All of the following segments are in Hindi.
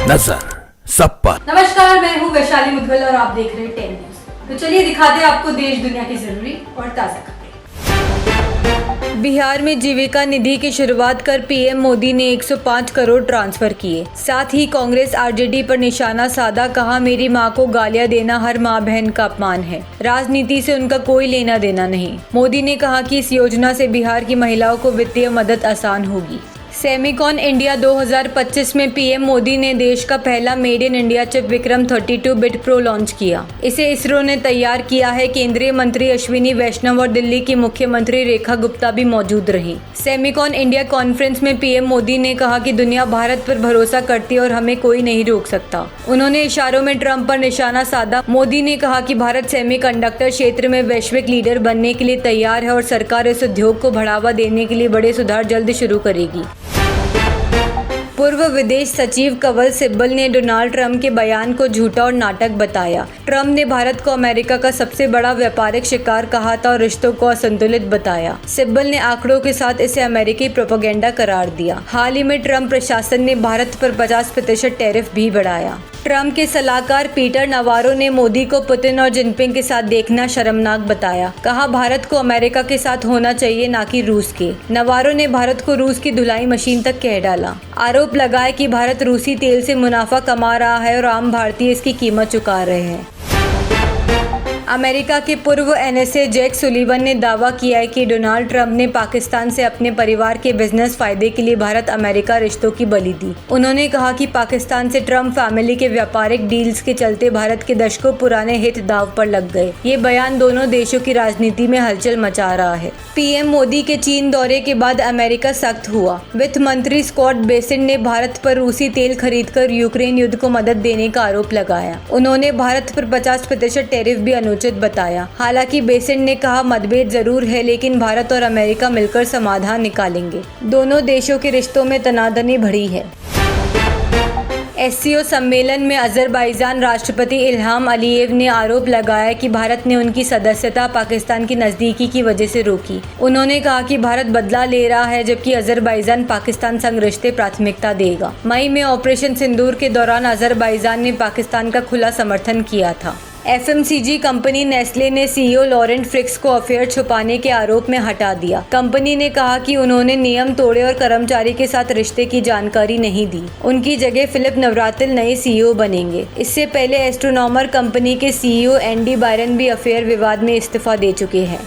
नजर सब पर। नमस्कार, मैं हूँ वैशाली मुदगल और आप देख रहे हैं 10 न्यूज। तो चलिए दिखाते हैं आपको देश दुनिया की जरूरी और ताज़ा खबरें। बिहार में जीविका निधि की शुरुआत कर पीएम मोदी ने 105 करोड़ ट्रांसफर किए। साथ ही कांग्रेस आरजेडी पर निशाना साधा, कहा मेरी मां को गालियां देना हर मां बहन का अपमान है, राजनीति से उनका कोई लेना देना नहीं। मोदी ने कहा कि इस योजना से बिहार की महिलाओं को वित्तीय मदद आसान होगी। सेमिकॉन इंडिया 2025 में पीएम मोदी ने देश का पहला made in India chip Vikram 32 bit pro launch किया। इसे इसरो ने तैयार किया है। केंद्रीय मंत्री अश्विनी वैष्णव और दिल्ली की मुख्यमंत्री रेखा गुप्ता भी मौजूद रही। सेमिकॉन इंडिया कॉन्फ्रेंस में पीएम मोदी ने कहा कि दुनिया भारत पर भरोसा करती है और हमें कोई नहीं रोक सकता। उन्होंने इशारों में ट्रंप पर निशाना साधा। मोदी ने कहा कि भारत सेमीकंडक्टर क्षेत्र में वैश्विक लीडर बनने के लिए तैयार है और सरकार इस उद्योग को बढ़ावा देने के लिए बड़े सुधार जल्द शुरू करेगी। पूर्व विदेश सचिव कंवल सिब्बल ने डोनाल्ड ट्रंप के बयान को झूठा और नाटक बताया। ट्रंप ने भारत को अमेरिका का सबसे बड़ा व्यापारिक शिकार कहा था और रिश्तों को असंतुलित बताया। सिब्बल ने आंकड़ों के साथ इसे अमेरिकी प्रोपेगेंडा करार दिया। हाल ही में ट्रंप प्रशासन ने भारत पर 50% टैरिफ भी बढ़ाया। ट्रंप के सलाहकार पीटर नवारो ने मोदी को पुतिन और जिनपिंग के साथ देखना शर्मनाक बताया। कहा भारत को अमेरिका के साथ होना चाहिए, ना कि रूस के। नवारो ने भारत को रूस की धुलाई मशीन तक कह डाला। आरोप लगाया कि भारत रूसी तेल से मुनाफा कमा रहा है और आम भारतीय इसकी कीमत चुका रहे हैं। अमेरिका के पूर्व एनएसए जैक सुलिवन ने दावा किया है कि डोनाल्ड ट्रंप ने पाकिस्तान से अपने परिवार के बिजनेस फायदे के लिए भारत अमेरिका रिश्तों की बलि दी। उन्होंने कहा कि पाकिस्तान से ट्रंप फैमिली के व्यापारिक डील्स के चलते भारत के दशकों पुराने हित दाव पर लग गए। ये बयान दोनों देशों की राजनीति में हलचल मचा रहा है। पीएम मोदी के चीन दौरे के बाद अमेरिका सख्त हुआ। वित्त मंत्री स्कॉट बेसेंट ने भारत पर रूसी तेल खरीदकर यूक्रेन युद्ध को मदद देने का आरोप लगाया। उन्होंने भारत पर 50% टैरिफ भी अनुचित बताया। हालांकि बेसेंट ने कहा मतभेद जरूर है, लेकिन भारत और अमेरिका मिलकर समाधान निकालेंगे। दोनों देशों के रिश्तों में तनातनी बढ़ी है। एससीओ सम्मेलन में अजरबैजान राष्ट्रपति इल्हाम अलीयेव ने आरोप लगाया कि भारत ने उनकी सदस्यता पाकिस्तान की नजदीकी की वजह से रोकी। उन्होंने कहा कि भारत बदला ले रहा है, जबकि अजरबैजान पाकिस्तान संग रिश्ते प्राथमिकता देगा। मई में ऑपरेशन सिंदूर के दौरान अजरबैजान ने पाकिस्तान का खुला समर्थन किया था। एफएमसीजी कंपनी नेस्ले ने सीईओ लॉरेंट फ्रिक्स को अफेयर छुपाने के आरोप में हटा दिया। कंपनी ने कहा कि उन्होंने नियम तोड़े और कर्मचारी के साथ रिश्ते की जानकारी नहीं दी। उनकी जगह फिलिप नवरातिल नए सीईओ बनेंगे। इससे पहले एस्ट्रोनॉमर कंपनी के सीईओ एंडी बायरन भी अफेयर विवाद में इस्तीफा दे चुके हैं।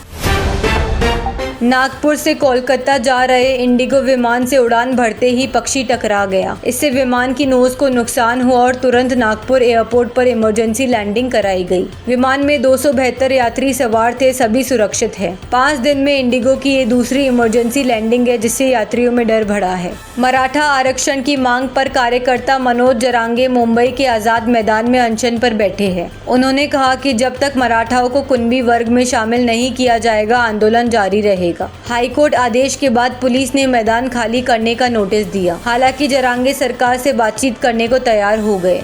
नागपुर से कोलकाता जा रहे इंडिगो विमान से उड़ान भरते ही पक्षी टकरा गया। इससे विमान की नोज को नुकसान हुआ और तुरंत नागपुर एयरपोर्ट पर इमरजेंसी लैंडिंग कराई गई। विमान में 272 यात्री सवार थे, सभी सुरक्षित हैं। 5 दिन में इंडिगो की ये दूसरी इमरजेंसी लैंडिंग है, जिससे यात्रियों में डर बढ़ा है। मराठा आरक्षण की मांग पर कार्यकर्ता मनोज जरांगे मुंबई के आजाद मैदान में अनशन पर बैठे हैं। उन्होंने कहा कि जब तक मराठाओं को कुणबी वर्ग में शामिल नहीं किया जाएगा, आंदोलन जारी रहेगा। हाईकोर्ट आदेश के बाद पुलिस ने मैदान खाली करने का नोटिस दिया। हालांकि जरांगे सरकार से बातचीत करने को तैयार हो गए।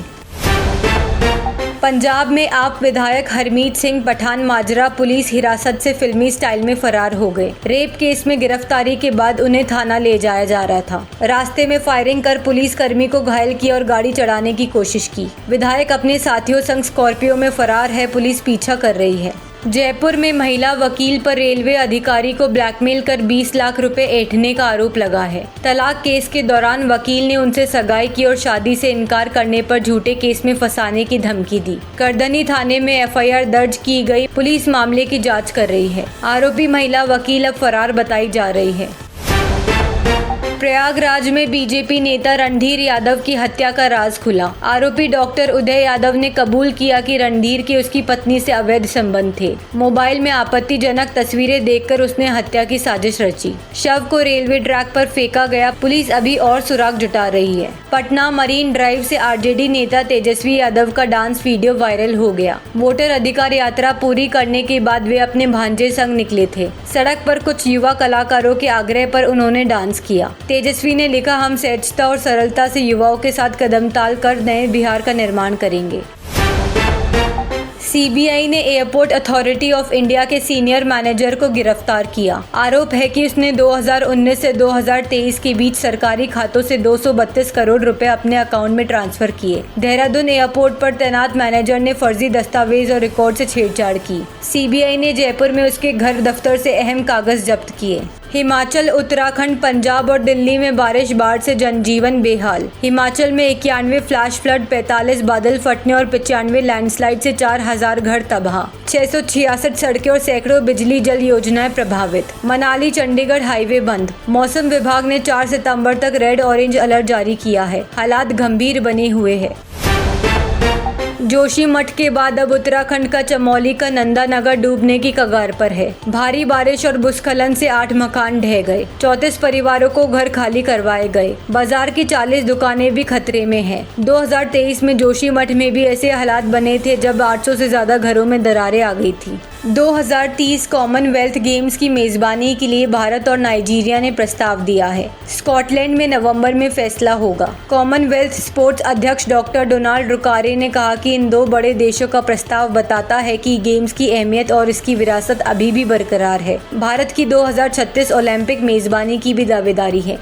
पंजाब में आप विधायक हरमीत सिंह पठान माजरा पुलिस हिरासत से फिल्मी स्टाइल में फरार हो गए। रेप केस में गिरफ्तारी के बाद उन्हें थाना ले जाया जा रहा था। रास्ते में फायरिंग कर पुलिस कर्मी को घायल किया और गाड़ी चढ़ाने की कोशिश की। विधायक अपने साथियों संग स्कॉर्पियो में फरार है। पुलिस पीछा कर रही है। जयपुर में महिला वकील पर रेलवे अधिकारी को ब्लैकमेल कर 20 लाख रुपए ऐंठने का आरोप लगा है। तलाक केस के दौरान वकील ने उनसे सगाई की और शादी से इनकार करने पर झूठे केस में फंसाने की धमकी दी। करदनी थाने में एफआईआर दर्ज की गई। पुलिस मामले की जांच कर रही है। आरोपी महिला वकील अब फरार बताई जा रही है। प्रयागराज में बीजेपी नेता रणधीर यादव की हत्या का राज खुला। आरोपी डॉक्टर उदय यादव ने कबूल किया कि रणधीर के उसकी पत्नी से अवैध संबंध थे। मोबाइल में आपत्तिजनक तस्वीरें देखकर उसने हत्या की साजिश रची। शव को रेलवे ट्रैक पर फेंका गया। पुलिस अभी और सुराग जुटा रही है। पटना मरीन ड्राइव से आरजेडी नेता तेजस्वी यादव का डांस वीडियो वायरल हो गया। वोटर अधिकार यात्रा पूरी करने के बाद वे अपने भांजे संग निकले थे। सड़क पर कुछ युवा कलाकारों के आग्रह पर उन्होंने डांस किया। तेजस्वी ने लिखा, हम सहजता और सरलता से युवाओं के साथ कदम ताल कर नए बिहार का निर्माण करेंगे। सीबीआई ने एयरपोर्ट अथॉरिटी ऑफ इंडिया के सीनियर मैनेजर को गिरफ्तार किया। आरोप है कि उसने 2019 से 2023 के बीच सरकारी खातों से 232 करोड़ रुपए अपने अकाउंट में ट्रांसफर किए। देहरादून एयरपोर्ट पर तैनात मैनेजर ने फर्जी दस्तावेज और रिकॉर्ड से छेड़छाड़ की। सीबीआई ने जयपुर में उसके घर दफ्तर से अहम कागज जब्त किए। हिमाचल, उत्तराखंड, पंजाब और दिल्ली में बारिश, बाढ़ से जनजीवन बेहाल। हिमाचल में 91 फ्लैश फ्लड, 45 बादल फटने और 95 लैंडस्लाइड से 4000 घर तबाह। 666 सड़कें और सैकड़ों बिजली जल योजनाएं प्रभावित। मनाली चंडीगढ़ हाईवे बंद। मौसम विभाग ने 4 सितंबर तक रेड ऑरेंज अलर्ट जारी किया है। हालात गंभीर बने हुए हैं। जोशीमठ के बाद अब उत्तराखंड का चमोली का नंदा नगर डूबने की कगार पर है। भारी बारिश और भूस्खलन से 8 मकान ढह गए। 34 परिवारों को घर खाली करवाए गए। बाजार की 40 दुकानें भी खतरे में हैं। 2023 में जोशीमठ में भी ऐसे हालात बने थे जब 800 से ज्यादा घरों में दरारें आ गई थी। 2030 कॉमनवेल्थ गेम्स की मेजबानी के लिए भारत और नाइजीरिया ने प्रस्ताव दिया है। स्कॉटलैंड में नवंबर में फैसला होगा। कॉमनवेल्थ स्पोर्ट्स अध्यक्ष डॉक्टर डोनाल्ड रुकारे ने कहा कि इन 2 बड़े देशों का प्रस्ताव बताता है कि गेम्स की अहमियत और इसकी विरासत अभी भी बरकरार है। भारत की 2036 ओलंपिक मेजबानी की भी दावेदारी है।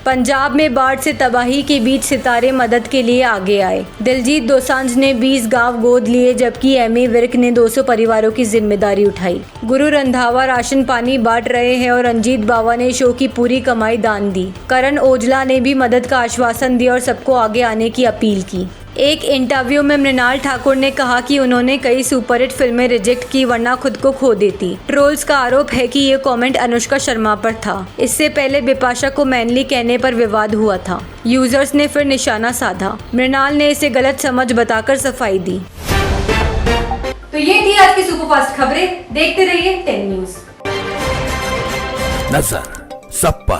पंजाब में बाढ़ से तबाही के बीच सितारे मदद के लिए आगे आए। दिलजीत दोसांझ ने 20 गांव गोद लिए, जबकि एमी विर्क ने 200 परिवारों की जिम्मेदारी उठाई। गुरु रंधावा राशन पानी बांट रहे हैं और रंजीत बावा ने शो की पूरी कमाई दान दी। करण ओजला ने भी मदद का आश्वासन दिया और सबको आगे आने की अपील की। एक इंटरव्यू में मृणाल ठाकुर ने कहा कि उन्होंने कई सुपरहिट फिल्में रिजेक्ट की वरना खुद को खो देती। ट्रोल्स का आरोप है कि ये कमेंट अनुष्का शर्मा पर था। इससे पहले बिपाशा को मैनली कहने पर विवाद हुआ था। यूजर्स ने फिर निशाना साधा। मृणाल ने इसे गलत समझ बताकर सफाई दी। तो ये थी आज की सुपरफास्ट खबरें। देखते रहिए 10 न्यूज। नजर सब पर।